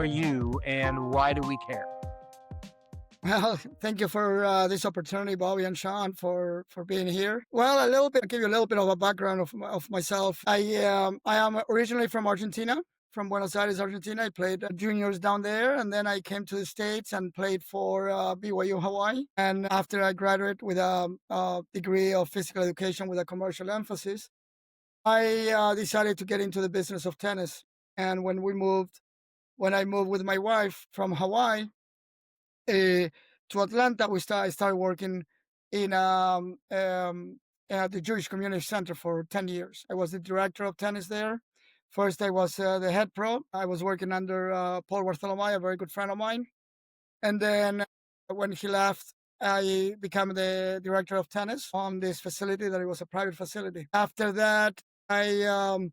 are you and why do we care? Well, thank you for this opportunity, Bobby and Shaun, for being here. Well, I'll give you a little bit of a background of myself. I am originally from Argentina, from Buenos Aires, Argentina. I played juniors down there, and then I came to the States and played for BYU Hawaii. And after I graduated with a degree of physical education with a commercial emphasis, I decided to get into the business of tennis. And when I moved with my wife from Hawaii uh, to Atlanta, I started working in at the Jewish Community Center for 10 years. I was the director of tennis there. First, I was the head pro. I was working under Paul Bartolomé, a very good friend of mine. And then when he left, I became the director of tennis on this facility that it was a private facility. After that, I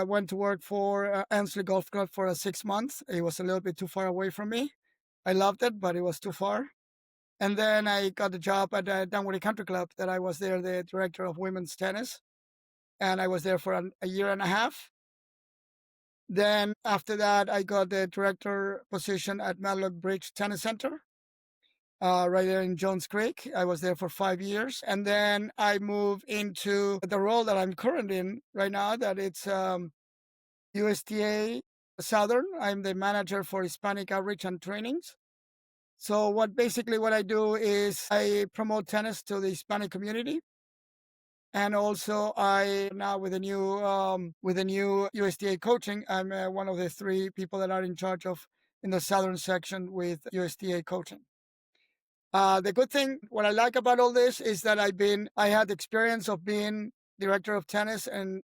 went to work for Ansley Golf Club for 6 months. It was a little bit too far away from me. I loved it, but it was too far. And then I got a job at Dunwoody Country Club that I was there, the director of women's tennis. And I was there for a year and a half. Then after that, I got the director position at Matlock Bridge Tennis Center, right there in Jones Creek. I was there for 5 years. And then I moved into the role that I'm currently in right now, that it's USTA Southern. I'm the manager for Hispanic Outreach and Trainings. So what I do is I promote tennis to the Hispanic community. And also I now with the new USTA coaching, I'm one of the 3 people that are in charge of in the Southern section with USTA coaching. The good thing, what I like about all this is that I had the experience of being director of tennis in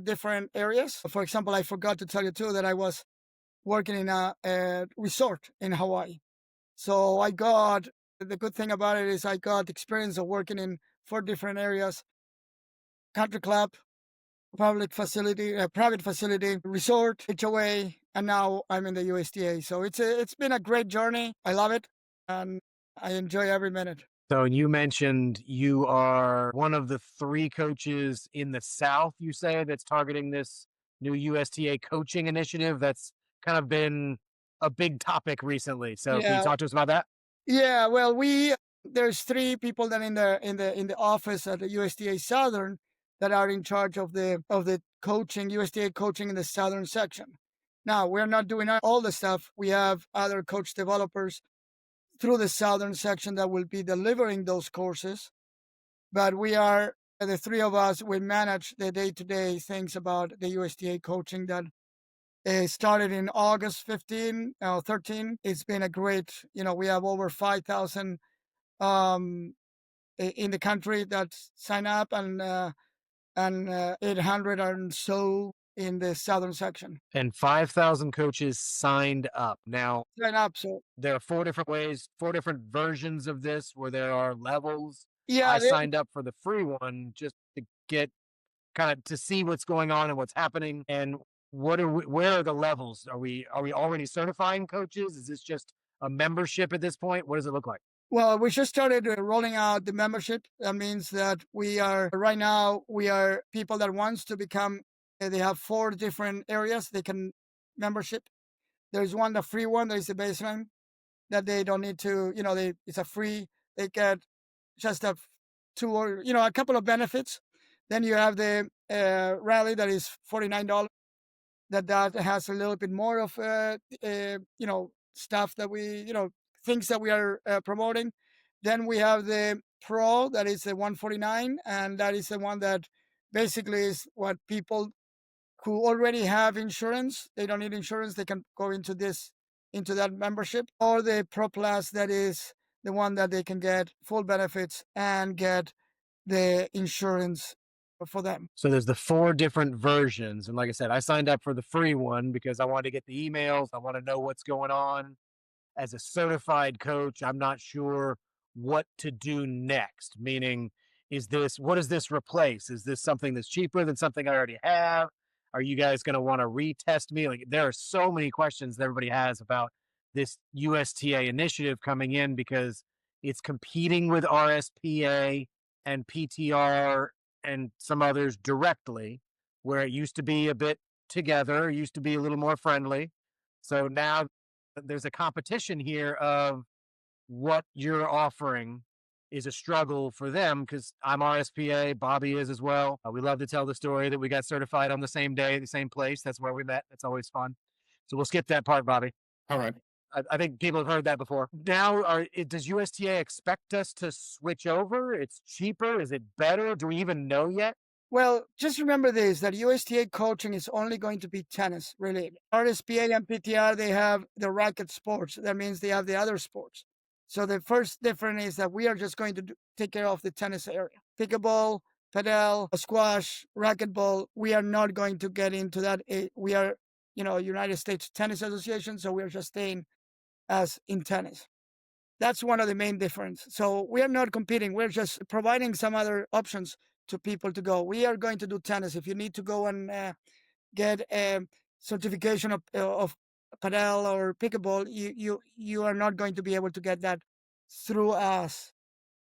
different areas. For example, I forgot to tell you too that I was working in a resort in Hawaii. So the good thing about it is I got experience of working in 4 different areas: country club, private facility, resort, HOA, and now I'm in the USDA. So it's been a great journey. I love it, and I enjoy every minute. So you mentioned you are one of the 3 coaches in the South, you say, that's targeting this new USTA coaching initiative that's kind of been a big topic recently. So can you Yeah, talk to us about that? yeah. Well, there's 3 people that in the office at the USDA Southern that are in charge of the coaching, USDA coaching in the Southern section. Now we're not doing all the stuff. We have other coach developers through the Southern section that will be delivering those courses. But the 3 of us, we manage the day-to-day things about the USDA coaching that started in August 13. It's been a great, we have over 5,000 in the country that sign up, and 800 and so in the Southern section. And 5,000 coaches signed up. Now, Sign up. So there are 4 different ways, 4 different versions of this where there are levels. yeah, I signed up for the free one just to get kind of to see what's going on and what's happening. And where are the levels? Are we already certifying coaches? Is this just a membership at this point? What does it look like? well, we just started rolling out the membership. That means that we are people that wants to become. They have 4 different areas they can membership. There's the free one. There's the baseline that they don't need to. It's a free. They get just a couple of benefits. Then you have the rally that is $49. That has a little bit more of stuff that things that we are promoting. Then we have the pro that is the 149, and that is the one that basically is what people who already have insurance, they don't need insurance, they can go into that membership. Or the pro plus, that is the one that they can get full benefits and get the insurance for them. So there's the 4 different versions. And like I said, I signed up for the free one because I wanted to get the emails. I want to know what's going on. As a certified coach, I'm not sure what to do next. Meaning, what does this replace? Is this something that's cheaper than something I already have? Are you guys going to want to retest me? Like, there are so many questions that everybody has about this USTA initiative coming in because it's competing with RSPA and PTR and some others directly, where it used to be a bit together, used to be a little more friendly. So now there's a competition here of what you're offering is a struggle for them because I'm RSPA, Bobby is as well. We love to tell the story that we got certified on the same day, the same place. That's where we met. That's always fun. So we'll skip that part, Bobby. All right. I think people have heard that before. Now, does USTA expect us to switch over? It's cheaper. Is it better? Do we even know yet? Well, just remember this, that USTA coaching is only going to be tennis related. RSPA and PTR, they have the racket sports. That means they have the other sports. So the first difference is that we are just going to take care of the tennis area. Pickleball, padel, squash, racquetball. We are not going to get into that. We are, United States Tennis Association, so we're just staying as in tennis. That's one of the main difference. So we are not competing. We're just providing some other options to people to go. We are going to do tennis. If you need to go and get a certification of padel or pickleball, you are not going to be able to get that through us.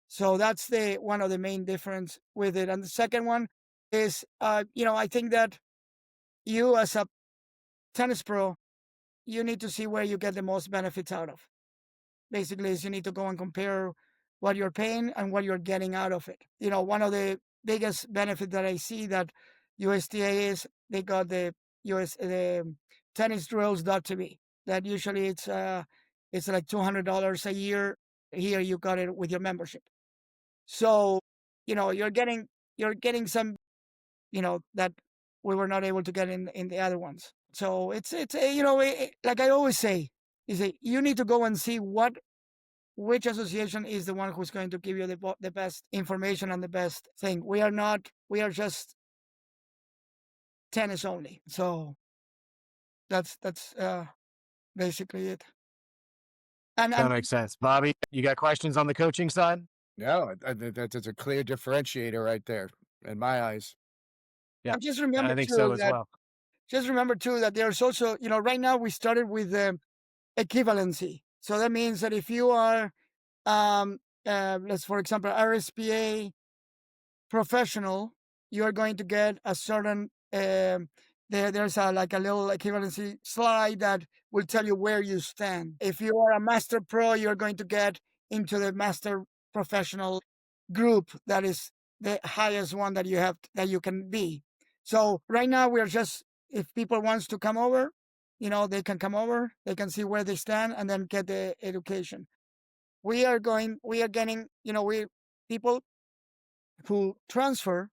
So that's the one of the main difference with it. And the second one is, I think that you as a tennis pro, you need to see where you get the most benefits out of. Basically, is you need to go and compare what you're paying and what you're getting out of it. One of the biggest benefit that I see that USTA is they got the the tennisdrills.tv. That usually it's like $200 a year. Here you got it with your membership. So, you're getting some, that we were not able to get in the other ones. So it's like I always say, is that you need to go and see which association is the one who's going to give you the best information and the best thing. We are just tennis only. So that's basically it. That And makes sense. Bobby, you got questions on the coaching side? No, that's a clear differentiator right there in my eyes. Yeah, and I think so as well. just remember too that there's also, right now we started with equivalency. So that means that if you are let's for example RSPA professional, you are going to get a certain there's like a little equivalency slide that will tell you where you stand. If you are a master pro, you're going to get into the master professional group, that is the highest one that you can be. So right now we're just, if people wants to come over, they can come over, they can see where they stand and then get the education. We are getting, we people who transfer,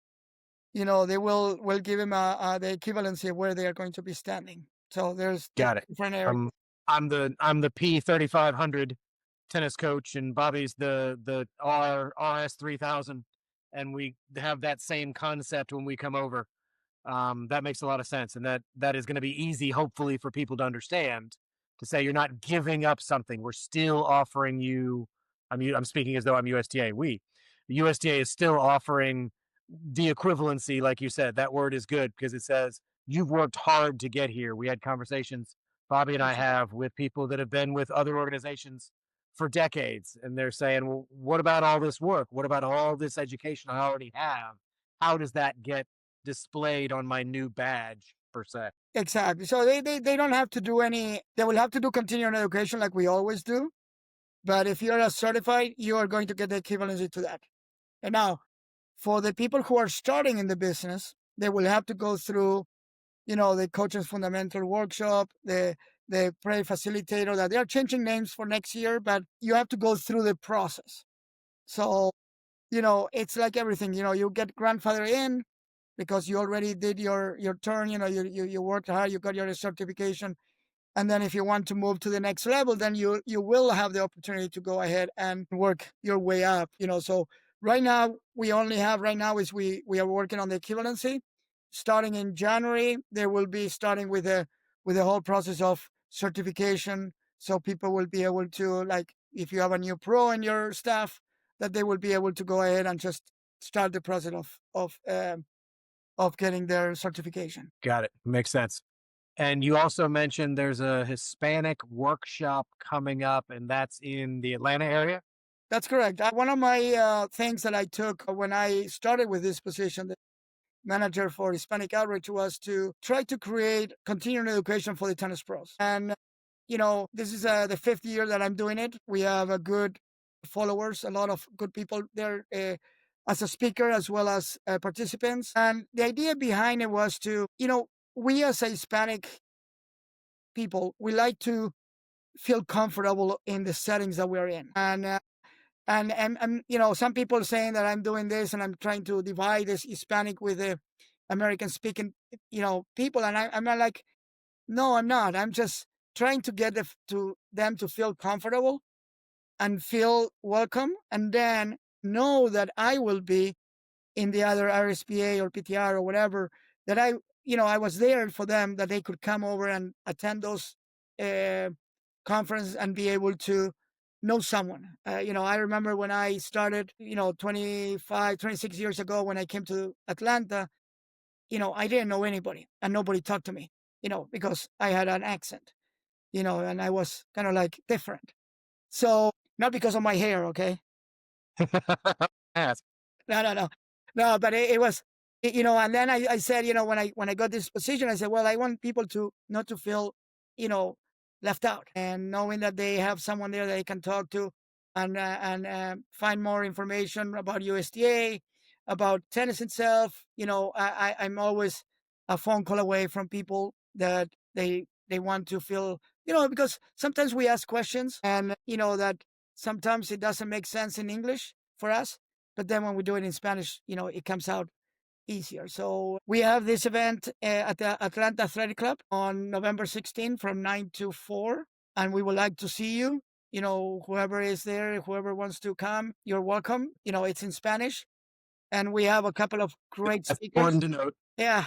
they will give him the equivalency of where they are going to be standing. So there's Got it. different areas. I'm the P3500 tennis coach, and Bobby's the RS 3000, and we have that same concept when we come over. That makes a lot of sense, and that is going to be easy, hopefully, for people to understand. To say you're not giving up something, we're still offering you. I'm speaking as though I'm USTA. The USTA is still offering the equivalency, like you said. That word is good because it says you've worked hard to get here. We had conversations Bobby and I have with people that have been with other organizations for decades, and they're saying, well, what about all this work? What about all this education I already have? How does that get displayed on my new badge, per se? Exactly. So they don't have to do any, they will have to do continuing education like we always do. But if you're a certified, you are going to get the equivalency to that. And now, for the people who are starting in the business, they will have to go through, the coach's fundamental workshop, the pre facilitator, that they are changing names for next year, but you have to go through the process. So, it's like everything, you get grandfather in because you already did your turn, you worked hard, you got your certification. And then if you want to move to the next level, then you will have the opportunity to go ahead and work your way up. So right now is we are working on the equivalency. Starting in January, they will be starting with the whole process of certification. So people will be able to, like, if you have a new pro in your staff, that they will be able to go ahead and just start the process of getting their certification. Got it. Makes sense. And you also mentioned there's a Hispanic workshop coming up, and that's in the Atlanta area. That's correct. One of my things that I took when I started with this position, the manager for Hispanic Outreach, was to try to create continuing education for the tennis pros. And this is the 5th year that I'm doing it. We have a good followers, a lot of good people there as a speaker as well as participants. And the idea behind it was to, we as a Hispanic people, we like to feel comfortable in the settings that we're in. And some people saying that I'm doing this and I'm trying to divide this Hispanic with the American speaking, people. And I'm not like, no, I'm not. I'm just trying to get them to feel comfortable and feel welcome, and then know that I will be in the other RSPA or PTR or whatever, that I was there for them, that they could come over and attend those uh, conferences and be able to know someone. I remember when I started, 25, 26 years ago, when I came to Atlanta, I didn't know anybody and nobody talked to me, because I had an accent, and I was kind of like different. So, not because of my hair, okay? Ask. No, no, no, no. But it was, and then I said, when I got this position, I said, well, I want people to not to feel, you know, left out, and knowing that they have someone there that they can talk to, and find more information about USTA, about tennis itself. I'm always a phone call away from people that they want to feel, because sometimes we ask questions, and that sometimes it doesn't make sense in English for us, but then when we do it in Spanish, it comes out easier. So we have this event at the Atlanta Athletic Club on November 16th from 9 to 4. And we would like to see you. Whoever is there, whoever wants to come, you're welcome. It's in Spanish. And we have a couple of great That's speakers. important to note. Yeah.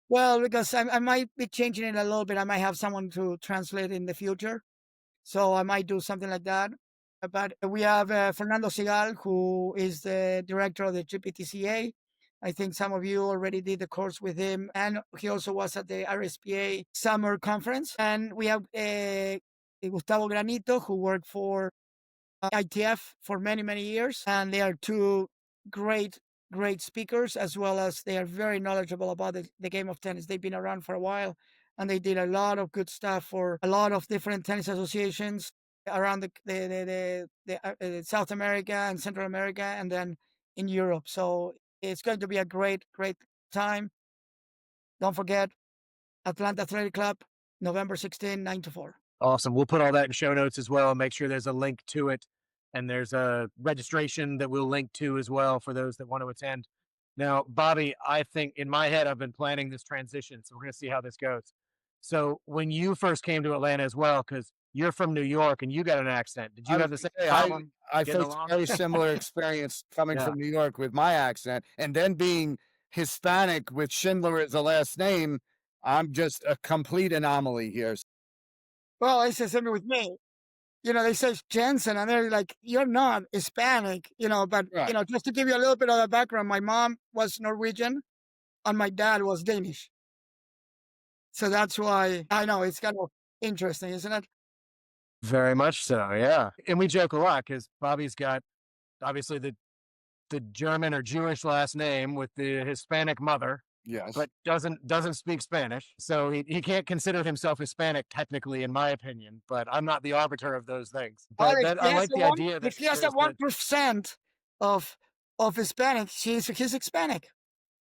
Well, because I might be changing it a little bit. I might have someone to translate in the future. So I might do something like that. But we have Fernando Sigal, who is the director of the GPTCA. I think some of you already did the course with him. And he also was at the RSPA Summer Conference. And we have Gustavo Granito, who worked for ITF for many, many years. And they are two great, great speakers, as well as they are very knowledgeable about the game of tennis. They've been around for a while, and they did a lot of good stuff for a lot of different tennis associations around the South America and Central America, and then in Europe. So it's going to be a great, great time. Don't forget, Atlanta Athletic Club, November 16, 9 to 4. Awesome. We'll put all that in show notes as well and make sure there's a link to it. And there's a registration that we'll link to as well for those that want to attend. Now, Bobby, I think in my head, I've been planning this transition. So we're going to see how this goes. So when you first came to Atlanta as well, because you're from New York and you got an accent, did you I was have the same gonna say, problem I getting faced a along? very similar experience coming Yeah. from New York with my accent, and then being Hispanic with Schindler as a last name. I'm just a complete anomaly here. Well, it's the same with me. They say Jensen, and they're like, you're not Hispanic, but, Right. just to give you a little bit of the background, my mom was Norwegian and my dad was Danish. So that's why I know it's kind of interesting, isn't it? Very much so. Yeah. And we joke a lot because Bobby's got obviously the German or Jewish last name with the Hispanic mother, Yes. but doesn't speak Spanish. So he can't consider himself Hispanic technically, in my opinion. But I'm not the arbiter of those things. Well, But that I like the idea that if he has that there's the 1% of Hispanic, he's Hispanic.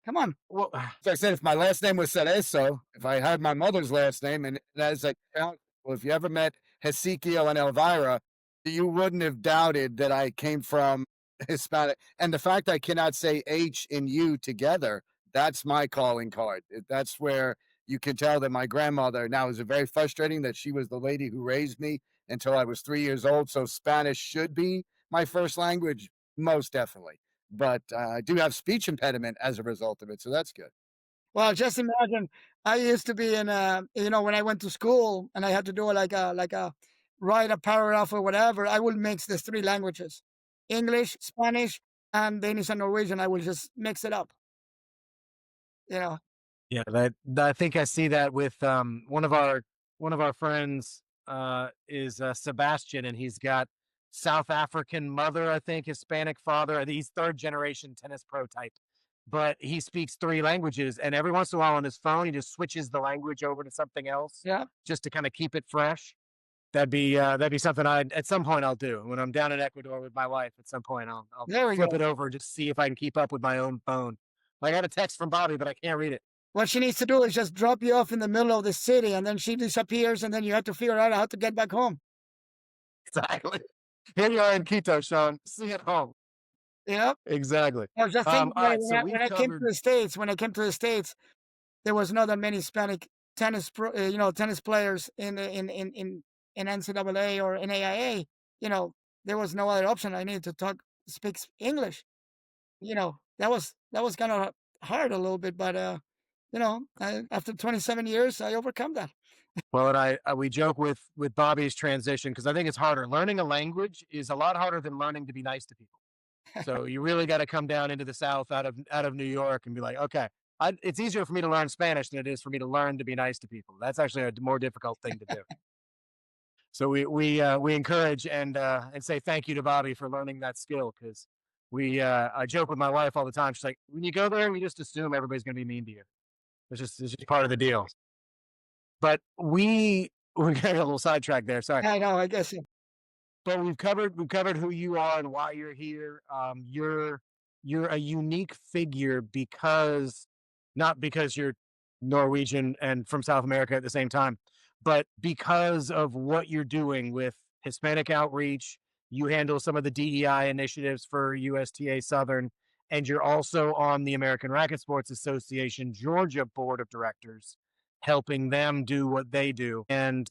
Come on. well, So I said, if my last name was Cerezo, if I had my mother's last name, and as I well, if you ever met Hezekiel and Elvira, you wouldn't have doubted that I came from Hispanic. And the fact I cannot say H and U together, that's my calling card. That's where you can tell that my grandmother, now is it very frustrating that she was the lady who raised me until I was 3 years old. So Spanish should be my first language, most definitely. But I do have speech impediment as a result of it. So that's good. Well, just imagine, I used to be in when I went to school and I had to do like a write a paragraph or whatever, I would mix the three languages, English, Spanish, and Danish and Norwegian. I would just mix it up, you know. yeah, I think I see that with one of our friends is Sebastian, and he's got South African mother, I think, Hispanic father. I think he's third generation tennis pro type, but he speaks three languages. And every once in a while on his phone, he just switches the language over to something else Yeah. just to kind of keep it fresh. that'd be something I at some point I'll do when I'm down in Ecuador with my wife. At some point, I'll There we flip go. it over and just see if I can keep up with my own phone. I got a text from Bobby, but I can't read it. What she needs to do is just drop you off in the middle of the city, and then she disappears, and then you have to figure out how to get back home. Exactly. Here you are in Quito, Shaun. See you at home. Yeah. Exactly. I was just All thinking about it right, so when we've I came to covered. the States. When I came to the States, there was not that many Hispanic tennis players in NCAA or NAIA. You know, there was no other option. I needed to speak English. That was kind of hard a little bit, but after 27 years, I overcome that. Well, and we joke with Bobby's transition because I think it's harder. Learning a language is a lot harder than learning to be nice to people. So you really got to come down into the South out of New York and be like, okay, it's easier for me to learn Spanish than it is for me to learn to be nice to people. That's actually a more difficult thing to do. So we encourage and say thank you to Bobby for learning that skill because I joke with my wife all the time. She's like, when you go there, you just assume everybody's going to be mean to you. It's just part of the deal. But we're getting a little sidetracked there. Sorry. I know. I guess. But we've covered who you are and why you're here. You're a unique figure because not because you're Norwegian and from South America at the same time, but because of what you're doing with Hispanic Outreach. You handle some of the DEI initiatives for USTA Southern, and you're also on the American Racket Sports Association Georgia Board of Directors, helping them do what they do. And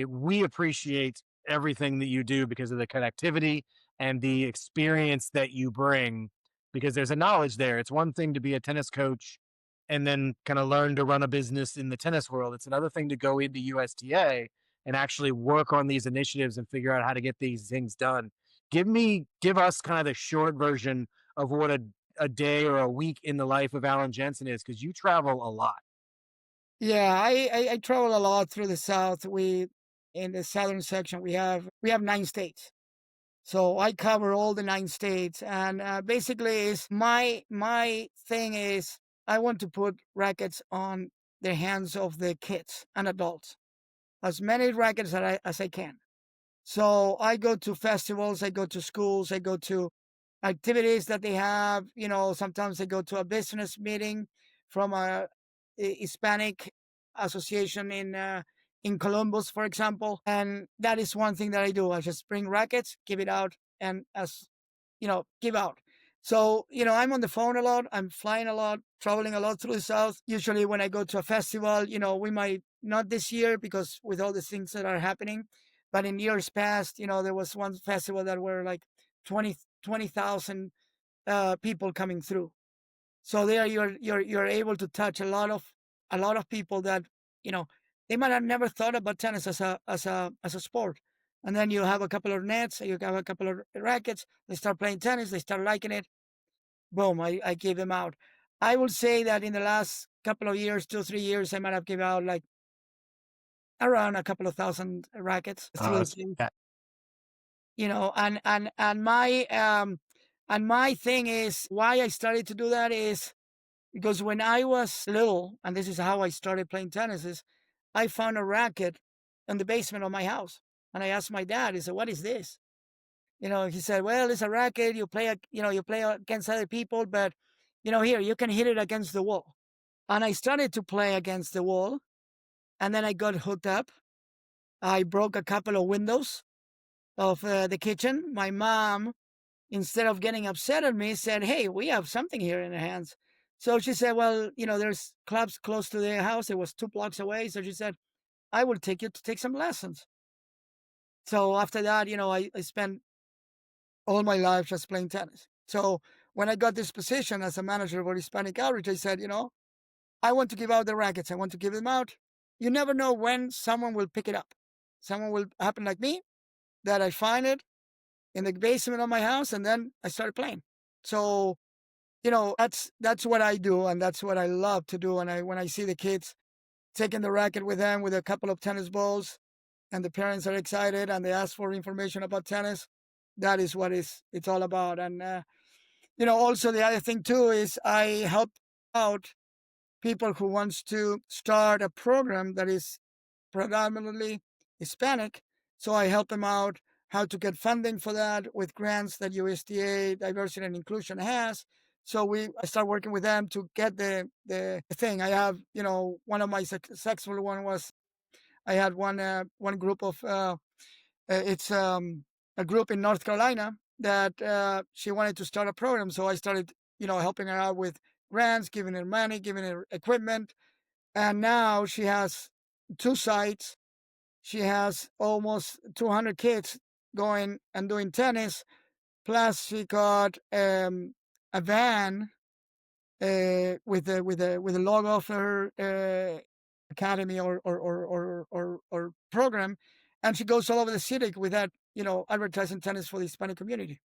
we appreciate everything that you do because of the connectivity and the experience that you bring because there's a knowledge there. It's one thing to be a tennis coach and then kind of learn to run a business in the tennis world. It's another thing to go into USTA and actually work on these initiatives and figure out how to get these things done. Give us kind of the short version of what a day or a week in the life of Allan Jensen is because you travel a lot. Yeah, I travel a lot through the South. We In the southern section we have 9 states, so I cover all the 9 states. And basically, is my thing is I want to put rackets on the hands of the kids and adults, as many rackets as I can. So I go to festivals, I go to schools, I go to activities that they have. Sometimes I go to a business meeting from a Hispanic association in Columbus, for example. And that is one thing that I do. I just bring rackets, give it out, and give out. So, I'm on the phone a lot. I'm flying a lot, traveling a lot through the South. Usually when I go to a festival, we might not this year because with all the things that are happening, but in years past, there was one festival that were like 20,000 people coming through. So there you're able to touch a lot of people that, you know, they might have never thought about tennis as a sport. And then you have a couple of nets, you have a couple of rackets, they start playing tennis, they start liking it. Boom, I gave them out. I would say that in the last couple of years, 2 or 3 years, I might have given out like around a couple of thousand rackets through the team. Yeah. And my thing is why I started to do that is because when I was little, and this is how I started playing tennis, is I found a racket in the basement of my house. And I asked my dad, he said, "What is this?" He said, "Well, it's a racket. You play against other people, but here you can hit it against the wall." And I started to play against the wall, and then I got hooked up. I broke a couple of windows of the kitchen. My mom, instead of getting upset at me, said, "Hey, we have something here in our hands." So she said, "Well, there's clubs close to their house." It was 2 blocks away. So she said, "I will take you to take some lessons." So after that, I spent all my life just playing tennis. So when I got this position as a manager for Hispanic Outreach, I said, I want to give out the rackets. I want to give them out. You never know when someone will pick it up. Someone will happen like me, that I find it in the basement of my house, and then I started playing. So, that's what I do, and that's what I love to do. And when I see the kids taking the racket with them with a couple of tennis balls, and the parents are excited and they ask for information about tennis, that is what it's all about. And also the other thing too is I help out people who wants to start a program that is predominantly Hispanic, So I help them out how to get funding for that with grants that USDA Diversity and Inclusion has. So I start working with them to get the thing. I have, one of my successful one was I had one group of it's a group in North Carolina that she wanted to start a program. So I started, helping her out with grants, giving her money, giving her equipment, and now she has 2 sites. She has almost 200 kids going and doing tennis. Plus, she got a van with a logo of her academy or program, and she goes all over the city with that, advertising tennis for the Hispanic community.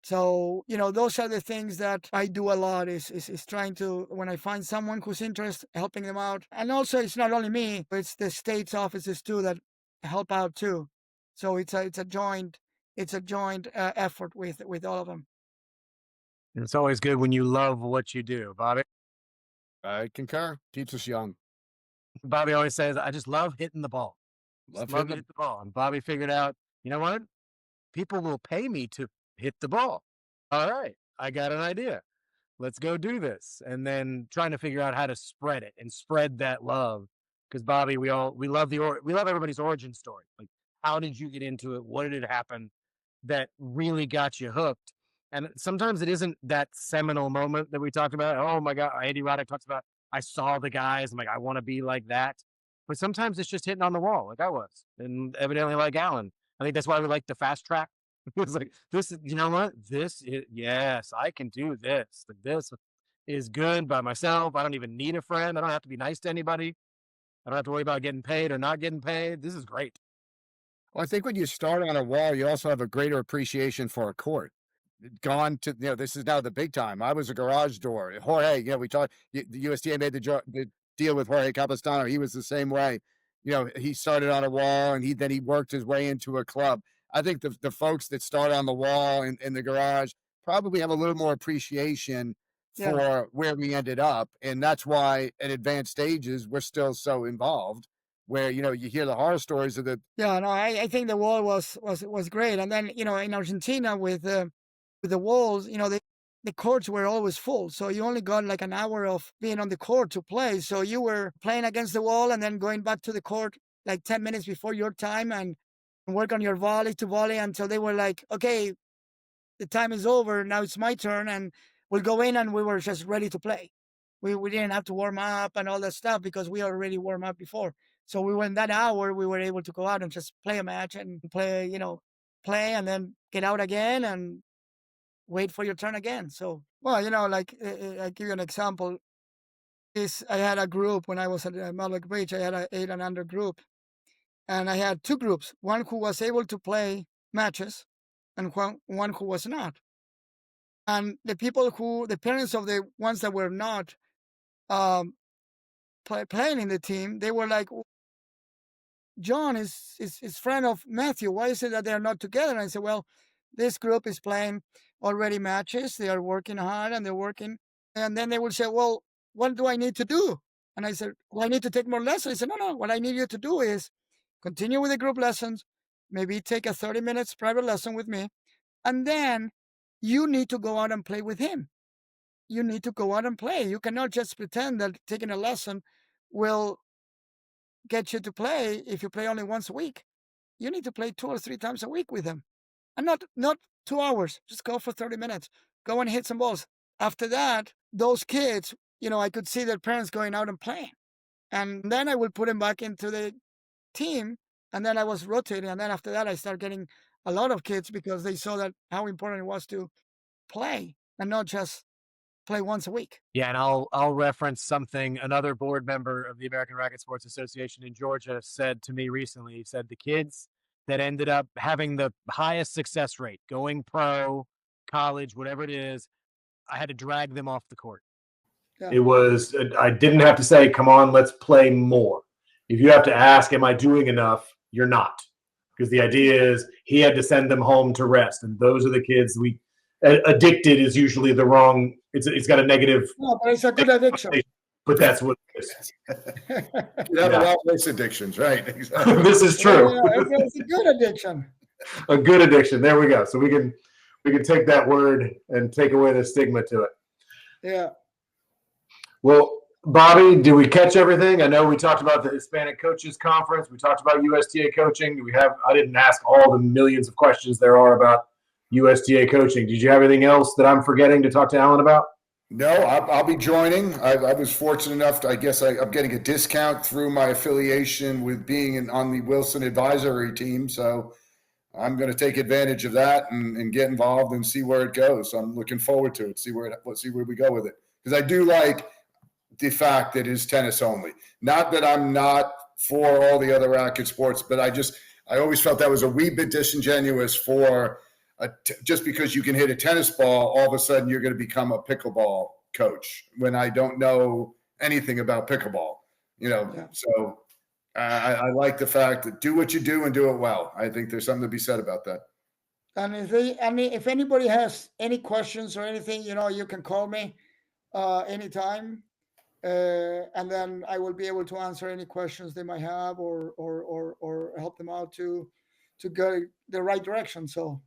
So, those are the things that I do a lot is trying to, when I find someone who's interested, helping them out. And also it's not only me, it's the state's offices too that help out too. So it's a joint effort with all of them. And it's always good when you love what you do, Bobby. I concur. Keeps us young. Bobby always says, I just love hitting the ball. Love Just love hitting to the hit the ball. And Bobby figured out, you know what? People will pay me to hit the ball. All right, I got an idea. Let's go do this. And then trying to figure out how to spread it and spread that love. Because Bobby, we love we love everybody's origin story. Like, how did you get into it? What did it happen that really got you hooked? And sometimes it isn't that seminal moment that we talked about. Oh my God, Andy Roddick talks about, I saw the guys. I'm like, I want to be like that. But sometimes it's just hitting on the wall, like I was, and evidently like Allan. I think that's why we like the fast track. It's like, this is, you know what? Yes, I can do this. Like, this is good by myself. I don't even need a friend. I don't have to be nice to anybody. I don't have to worry about getting paid or not getting paid. This is great. Well, I think when you start on a wall, you also have a greater appreciation for a court. Gone to, this is now the big time. I was a garage door. Jorge, we talked, the USDA made the deal with Jorge Capistano. He was the same way. He started on a wall and then he worked his way into a club. I think the folks that start on the wall in the garage probably have a little more appreciation Yeah. for where we ended up. And that's why at advanced stages, we're still so involved where, you hear the horror stories of the. Yeah, no, I think the wall was great. And then, in Argentina with the walls, the courts were always full. So you only got like an hour of being on the court to play. So you were playing against the wall and then going back to the court like 10 minutes before your time and work on your volley to volley until they were like, okay, the time is over. Now it's my turn. And we'll go in, and we were just ready to play. We didn't have to warm up and all that stuff because we already warmed up before. So we were in that hour, we were able to go out and just play a match and play and then get out again and wait for your turn again. So, well, like I give you an example. I had a group when I was at Malik Beach. I had an 8 and under group, and I had 2 groups. One who was able to play matches, and one who was not. And the parents of the ones that were not playing in the team, they were like, John is friend of Matthew. Why is it that they're not together? And I said, well, this group is playing already matches. They are working hard and they're working. And then they will say, well, what do I need to do? And I said, well, I need to take more lessons. I said, no. What I need you to do is continue with the group lessons, maybe take a 30 minutes private lesson with me. And then you need to go out and play with him. You need to go out and play. You cannot just pretend that taking a lesson will get you to play if you play only once a week. You need to play 2 or 3 times a week with him. And not 2 hours. Just go for 30 minutes. Go and hit some balls. After that, those kids, I could see their parents going out and playing. And then I would put them back into the team. And then I was rotating. And then after that, I started getting a lot of kids because they saw that how important it was to play and not just play once a week. Yeah, and I'll reference something another board member of the American Racket Sports Association in Georgia said to me recently. He said the kids that ended up having the highest success rate, going pro, college, whatever it is, I had to drag them off the court. Yeah. It was, I didn't have to say, come on, let's play more. If you have to ask, am I doing enough? You're not. Because the idea is he had to send them home to rest. And those are the kids addicted is usually the wrong, it's got a negative. No, but it's a good addiction. but that's what it is. You have a lot less addictions, right? Exactly. This is true. It's a good addiction. A good addiction. There we go. So we can take that word and take away the stigma to it. Yeah. Well, Bobby, did we catch everything? I know we talked about the Hispanic Coaches Conference. We talked about USTA coaching. I didn't ask all the millions of questions there are about USTA coaching. Did you have anything else that I'm forgetting to talk to Allan about? No, I'll be joining. I was fortunate enough to, I'm getting a discount through my affiliation with being on the Wilson advisory team. So I'm going to take advantage of that and get involved and see where it goes. So I'm looking forward to it. See where we go with it. Because I do like the fact that it is tennis only. Not that I'm not for all the other racket sports, but I always felt that was a wee bit disingenuous for just because you can hit a tennis ball, all of a sudden you're going to become a pickleball coach when I don't know anything about pickleball, Yeah. So I like the fact that do what you do and do it well. I think there's something to be said about that. And if anybody has any questions or anything, you can call me anytime. And then I will be able to answer any questions they might have or help them out to go the right direction. So,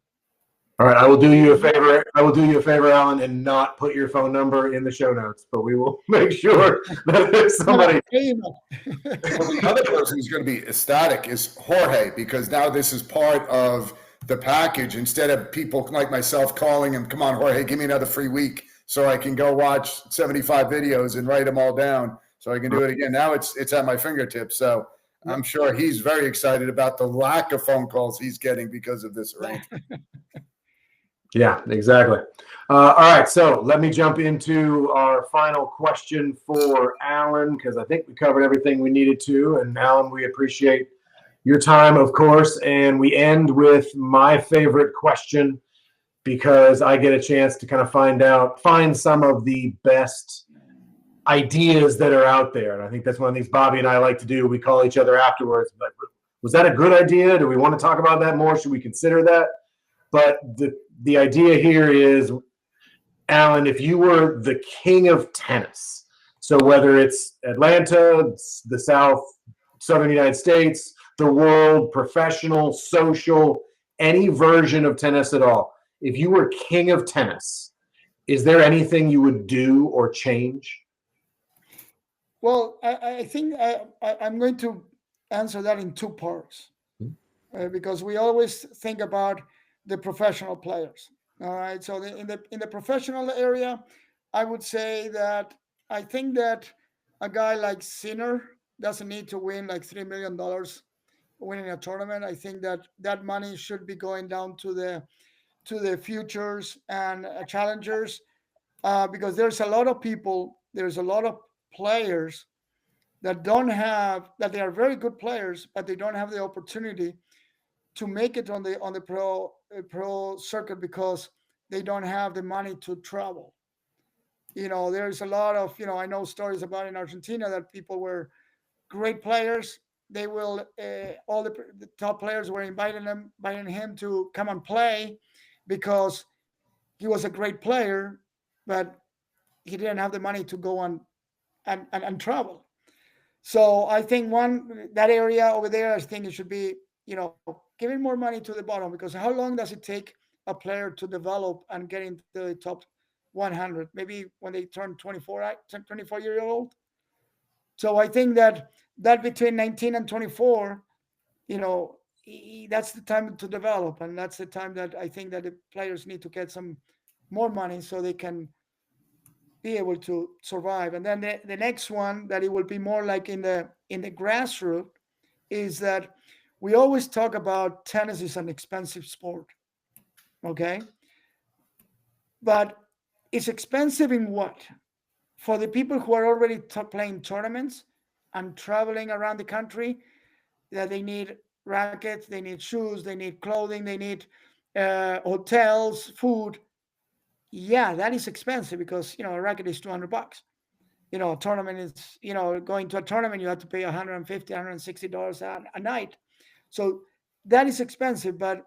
all right, I will do you a favor. Allan, and not put your phone number in the show notes, but we will make sure that there's somebody. Well, the other person who's going to be ecstatic is Jorge, because now this is part of the package. Instead of people like myself calling him, come on, Jorge, give me another free week so I can go watch 75 videos and write them all down so I can do it again. Now it's at my fingertips. So I'm sure he's very excited about the lack of phone calls he's getting because of this arrangement. Yeah, exactly. All right, so let me jump into our final question for Allan, because I think we covered everything we needed to. And Allan, we appreciate your time, of course. And we end with my favorite question, because I get a chance to kind of find some of the best ideas that are out there. And I think that's one of the things Bobby and I like to do. We call each other afterwards. Like, was that a good idea? Do we want to talk about that more? Should we consider that? But the idea here is, Allan, if you were the king of tennis, so whether it's Atlanta, the Southern United States, the world, professional, social, any version of tennis at all, if you were king of tennis, is there anything you would do or change? Well, I think I'm going to answer that in two parts, because we always think about the professional players. All right. So in the professional area, I would say that I think that a guy like Sinner doesn't need to win like $3 million winning a tournament. I think that money should be going down to the futures and challengers, because there's a lot of players that they are very good players, but they don't have the opportunity to make it on the pro circuit because they don't have the money to travel. There's a lot of, I know stories about in Argentina that people were great players. They will all the top players were inviting him to come and play because he was a great player, but he didn't have the money to go on and travel. So I think that area over there, I think it should be, giving more money to the bottom, because how long does it take a player to develop and get into the top 100? Maybe when they turn 24 year old. So I think that between 19 and 24, that's the time to develop, and that's the time that I think that the players need to get some more money so they can be able to survive. And then the next one, that it will be more like in the grassroots, is that we always talk about tennis is an expensive sport, okay? But it's expensive in what? For the people who are already playing tournaments and traveling around the country, that they need rackets, they need shoes, they need clothing, they need hotels, food. Yeah, that is expensive because, a racket is $200. A tournament is, going to a tournament, you have to pay $150, $160 a night. So that is expensive. But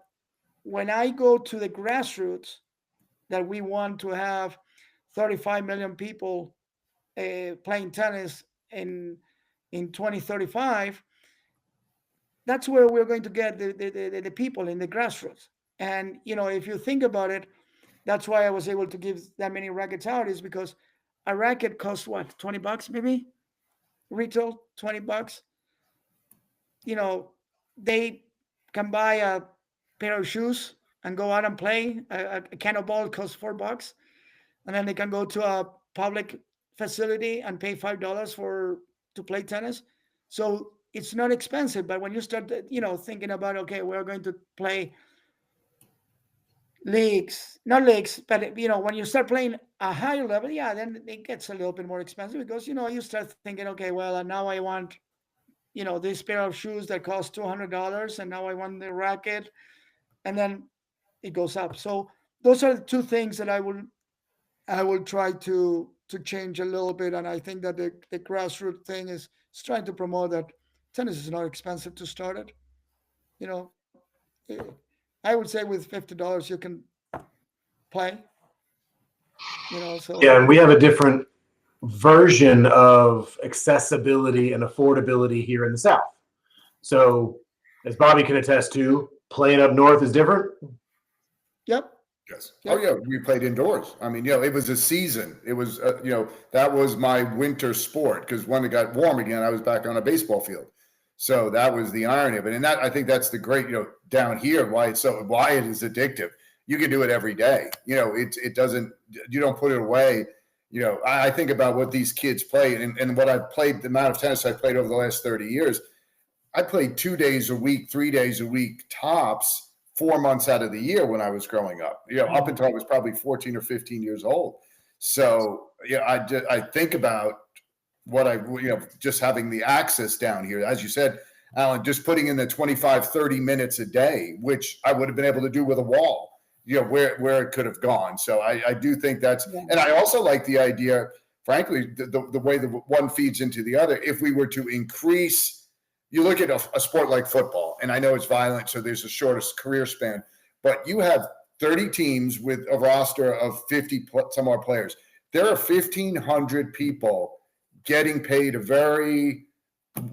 when I go to the grassroots, that we want to have 35 million people playing tennis in 2035, that's where we're going to get the people in the grassroots. And if you think about it, that's why I was able to give that many rackets out, is because a racket costs what, $20 maybe, retail $20. They can buy a pair of shoes and go out and play. A can of ball costs $4, and then they can go to a public facility and pay $5 to play tennis. So it's not expensive. But when you start, thinking about, okay, we're going to play leagues, not leagues, but when you start playing a higher level, yeah, then it gets a little bit more expensive, because you start thinking, okay, well, now I want this pair of shoes that cost $200, and now I want the racket, and then it goes up. So those are the two things that I will try to change a little bit. And I think that the grassroots thing is trying to promote that tennis is not expensive to start it. You know, eh, I would say with $50 you can play. Yeah, and So we have a different version of accessibility and affordability here in the South. So, as Bobby can attest to, playing up north is different. yep. Yes. Yep. Oh, yeah. We played indoors. I mean, it was a season. It was, that was my winter sport, because when it got warm again, I was back on a baseball field. So that was the irony of it. And I think that's the great, down here, why it is addictive. You can do it every day. It doesn't, you don't put it away. I think about what these kids play, and what I've played, the amount of tennis I've played over the last 30 years. I played 2 days a week, 3 days a week, tops, 4 months out of the year when I was growing up, up until I was probably 14 or 15 years old. So, I think about what just having the access down here, as you said, Allan, just putting in the 25, 30 minutes a day, which I would have been able to do with a wall, where it could have gone. So I do think that's, and I also like the idea, frankly, the way the one feeds into the other. If we were to increase, you look at a sport like football, and I know it's violent, so there's a shortest career span, but you have 30 teams with a roster of 50 some more players. There are 1,500 people getting paid a very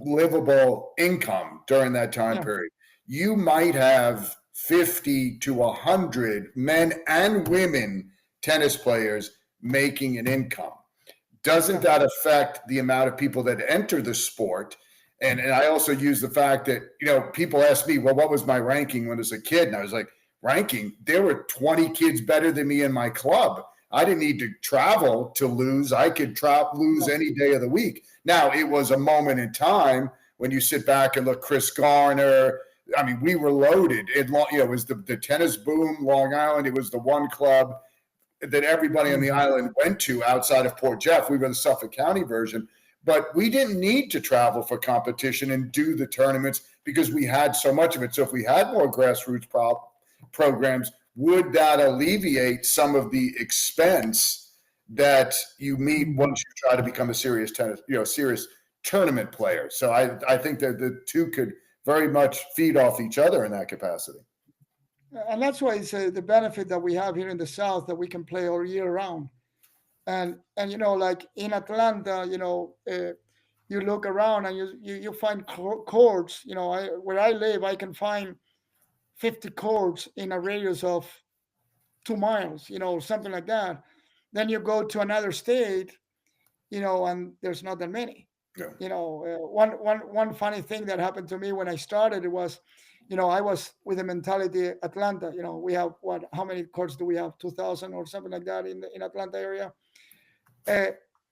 livable income during that time period. You might have 50 to 100 men and women tennis players making an income. Doesn't that affect the amount of people that enter the sport? And I also use the fact that, people ask me, well, what was my ranking when I was a kid? And I was like, ranking, there were 20 kids better than me in my club. I didn't need to travel to lose. I could lose any day of the week. Now, it was a moment in time when you sit back and look, Chris Garner. I mean, we were loaded. It was the tennis boom, Long Island. It was the one club that everybody on the island went to outside of Port Jeff. We were the Suffolk County version. But we didn't need to travel for competition and do the tournaments because we had so much of it. So if we had more grassroots programs, would that alleviate some of the expense that you meet once you try to become a serious tennis, serious tournament player? So I think that the two could very much feed off each other in that capacity. And that's why it's the benefit that we have here in the South, that we can play all year round. And like in Atlanta, you look around and you find courts. Where I live, I can find 50 courts in a radius of 2 miles, something like that. Then you go to another state, and there's not that many. Yeah. One funny thing that happened to me when I started, it was, I was with the mentality Atlanta. We have how many courts do we have? 2,000 or something like that in Atlanta area.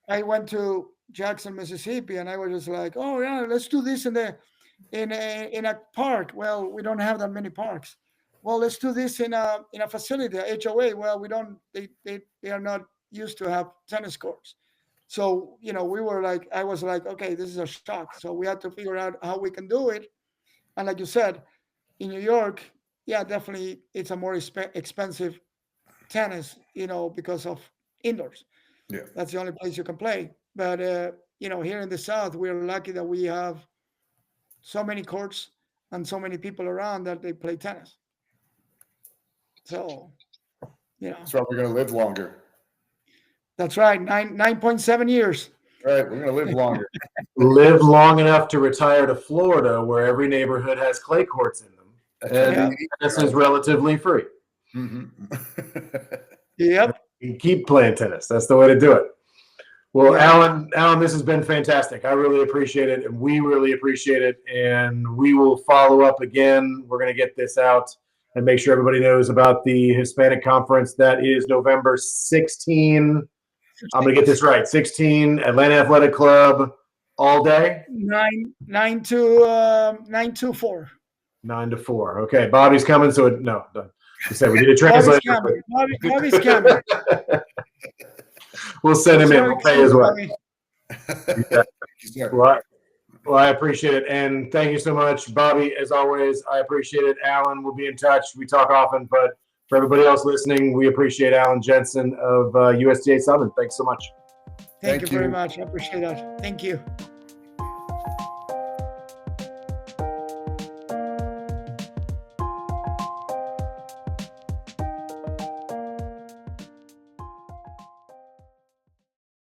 I went to Jackson, Mississippi, and I was just like, "Oh yeah, let's do this in a park." Well, we don't have that many parks. Well, let's do this in a facility, a HOA. Well, we don't. They are not used to have tennis courts. So we were like, I was like, okay, this is a shock. So we had to figure out how we can do it. And like you said, in New York, yeah, definitely, it's a more expensive tennis, because of indoors. Yeah. That's the only place you can play. But here in the South, we're lucky that we have so many courts and so many people around that they play tennis. So, That's why we're going to live longer. That's right. 9.7 years. Right, we're gonna live longer. Live long enough to retire to Florida, where every neighborhood has clay courts in them, and tennis is relatively free. Yep. You keep playing tennis. That's the way to do it. Well, Allan, this has been fantastic. I really appreciate it, and we really appreciate it. And we will follow up again. We're going to get this out and make sure everybody knows about the Hispanic Conference. That is November 16. I'm going to get this right. 16, Atlanta Athletic Club, all day? 9 to 4. 9 to 4. Okay, Bobby's coming, so no. You said we need a translator. Bobby's coming. We'll send him in. We'll pay as well. Yeah. Well, I appreciate it. And thank you so much, Bobby. As always, I appreciate it. Allan, we'll be in touch. We talk often, but for everybody else listening, we appreciate Allan Jensen of USTA Southern. Thanks so much. Thank you very much. I appreciate that. Thank you.